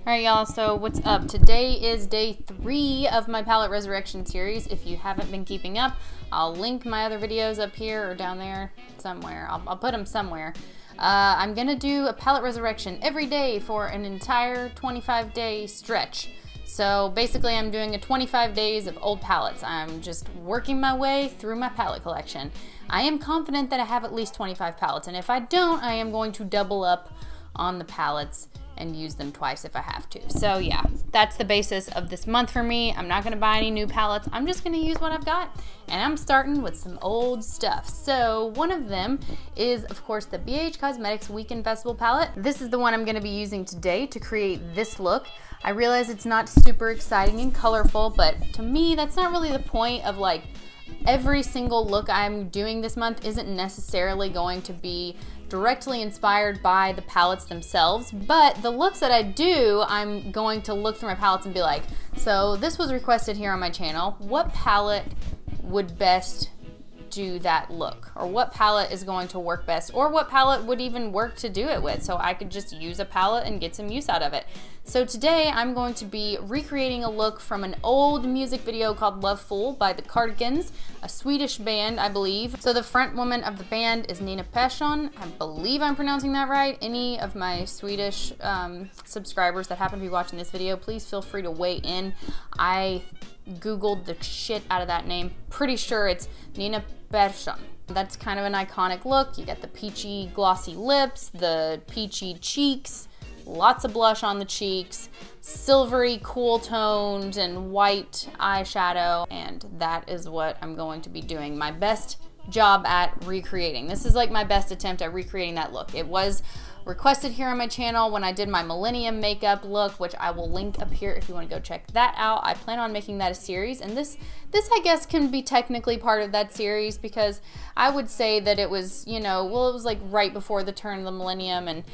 Alright y'all, so what's up? Today is day 3 of my palette resurrection series. If you haven't been keeping up, I'll link my other videos up here or down there somewhere. I'll put them somewhere. I'm gonna do a palette resurrection every day for an entire 25-day stretch. So basically I'm doing a 25 days of old palettes. I'm just working my way through my palette collection. I am confident that I have at least 25 palettes, and if I don't, I am going to double up on the palettes and use them twice if I have to. So yeah, that's the basis of this month for me. I'm not gonna buy any new palettes. I'm just gonna use what I've got. And I'm starting with some old stuff. So one of them is, of course, the BH Cosmetics Weekend Festival palette. This is the one I'm gonna be using today to create this look. I realize it's not super exciting and colorful, but to me, that's not really the point of like, every single look I'm doing this month isn't necessarily going to be directly inspired by the palettes themselves, but the looks that I do, I'm going to look through my palettes and be like, so this was requested here on my channel. What palette would best do that look? Or what palette is going to work best? Or what palette would even work to do it with? So I could just use a palette and get some use out of it. So today I'm going to be recreating a look from an old music video called Lovefool by the Cardigans, a Swedish band, I believe. So the front woman of the band is Nina Persson. I believe I'm pronouncing that right. Any of my Swedish subscribers that happen to be watching this video, please feel free to weigh in. I Googled the shit out of that name. Pretty sure it's Nina Persson. That's kind of an iconic look. You get the peachy glossy lips, the peachy cheeks, lots of blush on the cheeks, silvery cool toned and white eyeshadow, and that is what I'm going to be doing my best job at recreating. This is like my best attempt at recreating that look. It was requested here on my channel when I did my Millennium makeup look, which I will link up here if you want to go check that out. I plan on making that a series, and this I guess can be technically part of that series, because I would say that it was, you know, well, it was like right before the turn of the millennium, and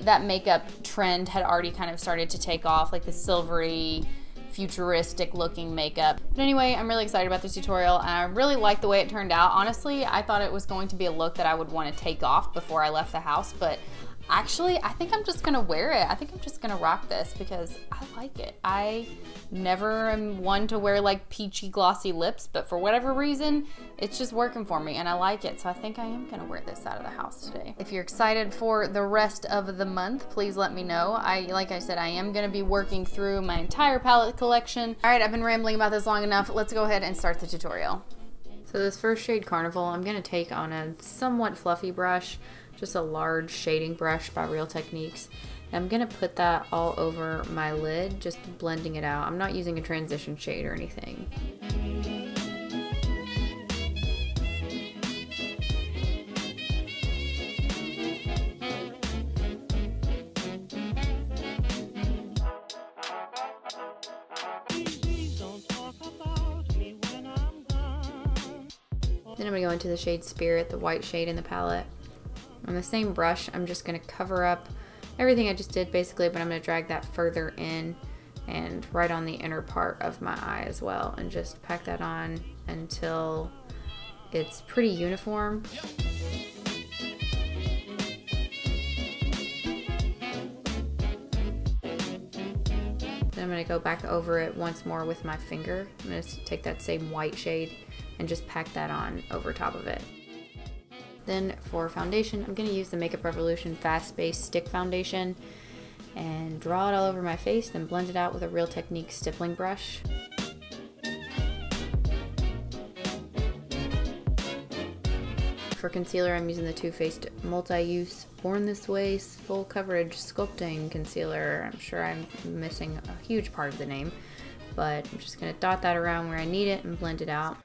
that makeup trend had already kind of started to take off, like the silvery, futuristic looking makeup. But anyway, I'm really excited about this tutorial, and I really like the way it turned out. Honestly, I thought it was going to be a look that I would want to take off before I left the house, but actually, I think I'm just gonna wear it. I think I'm just gonna rock this because I like it. I never am one to wear like peachy glossy lips, but for whatever reason, it's just working for me and I like it. So I think I am gonna wear this out of the house today. If you're excited for the rest of the month, please let me know. Like I said, I am gonna be working through my entire palette collection. All right, I've been rambling about this long enough. Let's go ahead and start the tutorial. So this first shade, Carnival, I'm gonna take on a somewhat fluffy brush, just a large shading brush by Real Techniques. I'm gonna put that all over my lid, just blending it out. I'm not using a transition shade or anything. Then I'm gonna go into the shade Spirit, the white shade in the palette. On the same brush, I'm just gonna cover up everything I just did basically, but I'm gonna drag that further in and right on the inner part of my eye as well, and just pack that on until it's pretty uniform. Then I'm gonna go back over it once more with my finger. I'm gonna take that same white shade and just pack that on over top of it. Then for foundation, I'm going to use the Makeup Revolution Fast Base Stick Foundation and draw it all over my face, then blend it out with a Real Techniques stippling brush. For concealer, I'm using the Too Faced Multi-Use Born This Way Full Coverage Sculpting Concealer. I'm sure I'm missing a huge part of the name, but I'm just going to dot that around where I need it and blend it out.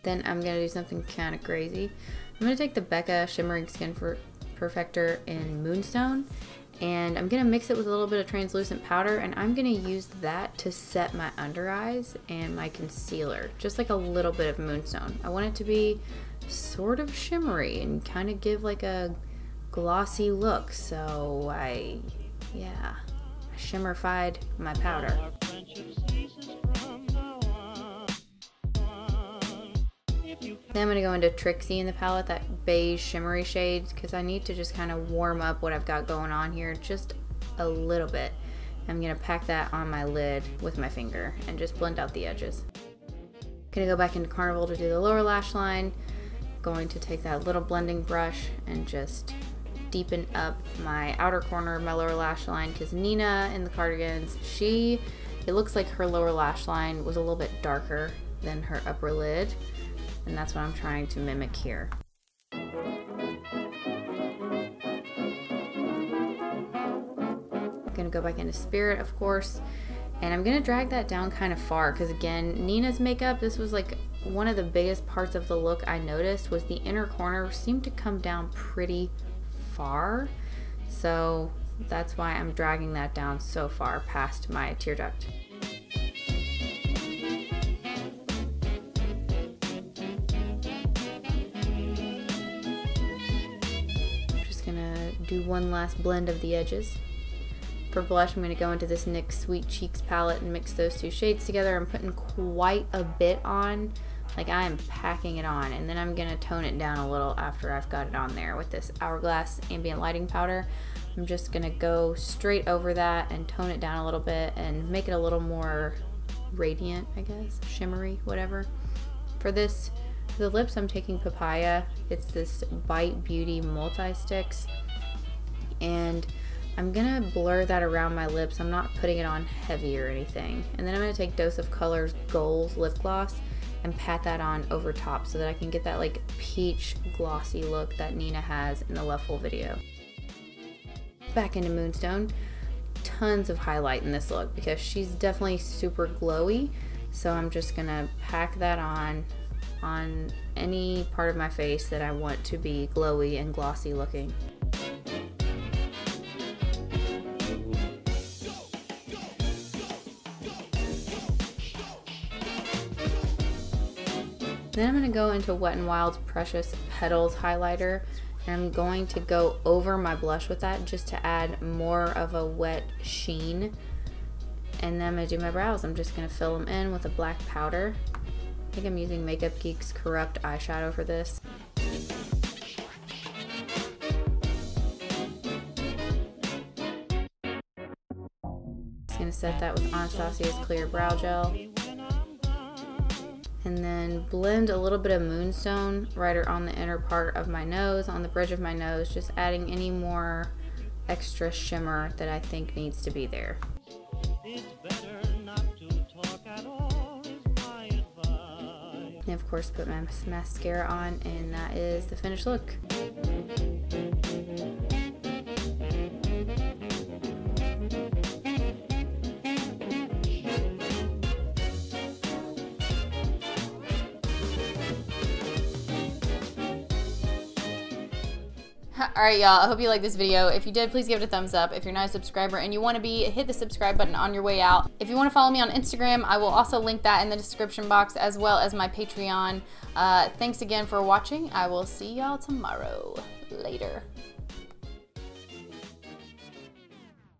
Then I'm going to do something kind of crazy. I'm going to take the Becca Shimmering Skin Perfector in Moonstone, and I'm going to mix it with a little bit of Transluscent Powder, and I'm going to use that to set my under eyes and my concealer, just like a little bit of Moonstone. I want it to be sort of shimmery and kind of give like a glossy look, so I shimmerfied my powder. Then I'm going to go into Trixie in the palette, that beige shimmery shade, because I need to just kind of warm up what I've got going on here just a little bit. I'm gonna pack that on my lid with my finger and just blend out the edges. Gonna go back into Carnival to do the lower lash line. Going to take that little blending brush and just deepen up my outer corner of my lower lash line, because Nina in the Cardigans, it looks like her lower lash line was a little bit darker than her upper lid, and that's what I'm trying to mimic here. Gonna go back into Spirit, of course, and I'm gonna drag that down kind of far, because again, Nina's makeup, this was like one of the biggest parts of the look I noticed, was the inner corner seemed to come down pretty far, so that's why I'm dragging that down so far past my tear duct. I'm just gonna do one last blend of the edges. For blush, I'm going to go into this NYX Sweet Cheeks palette and mix those two shades together. I'm putting quite a bit on, like I am packing it on, and then I'm going to tone it down a little after I've got it on there with this Hourglass Ambient Lighting Powder. I'm just going to go straight over that and tone it down a little bit and make it a little more radiant, I guess, shimmery, whatever. For the lips, I'm taking Papaya. It's this Bite Beauty Multisticks, and I'm gonna blur that around my lips. I'm not putting it on heavy or anything. And then I'm gonna take Dose of Colors Goalz lip gloss and pat that on over top so that I can get that like peach glossy look that Nina has in the Lovefool video. Back into Moonstone. Tons of highlight in this look because she's definitely super glowy. So I'm just gonna pack that on any part of my face that I want to be glowy and glossy looking. Then I'm going to go into Wet n Wild's Precious Petals highlighter, and I'm going to go over my blush with that just to add more of a wet sheen. And then I'm going to do my brows. I'm just going to fill them in with a black powder. I think I'm using Makeup Geek's Corrupt eyeshadow for this. Just going to set that with Anastasia's Clear Brow Gel. And then blend a little bit of Moonstone right on the inner part of my nose, on the bridge of my nose, just adding any more extra shimmer that I think needs to be there. And of course put my mascara on, and that is the finished look. Alright y'all, I hope you liked this video. If you did, please give it a thumbs up. If you're not a subscriber and you want to be, hit the subscribe button on your way out. If you want to follow me on Instagram, I will also link that in the description box, as well as my Patreon. Thanks again for watching. I will see y'all tomorrow. Later.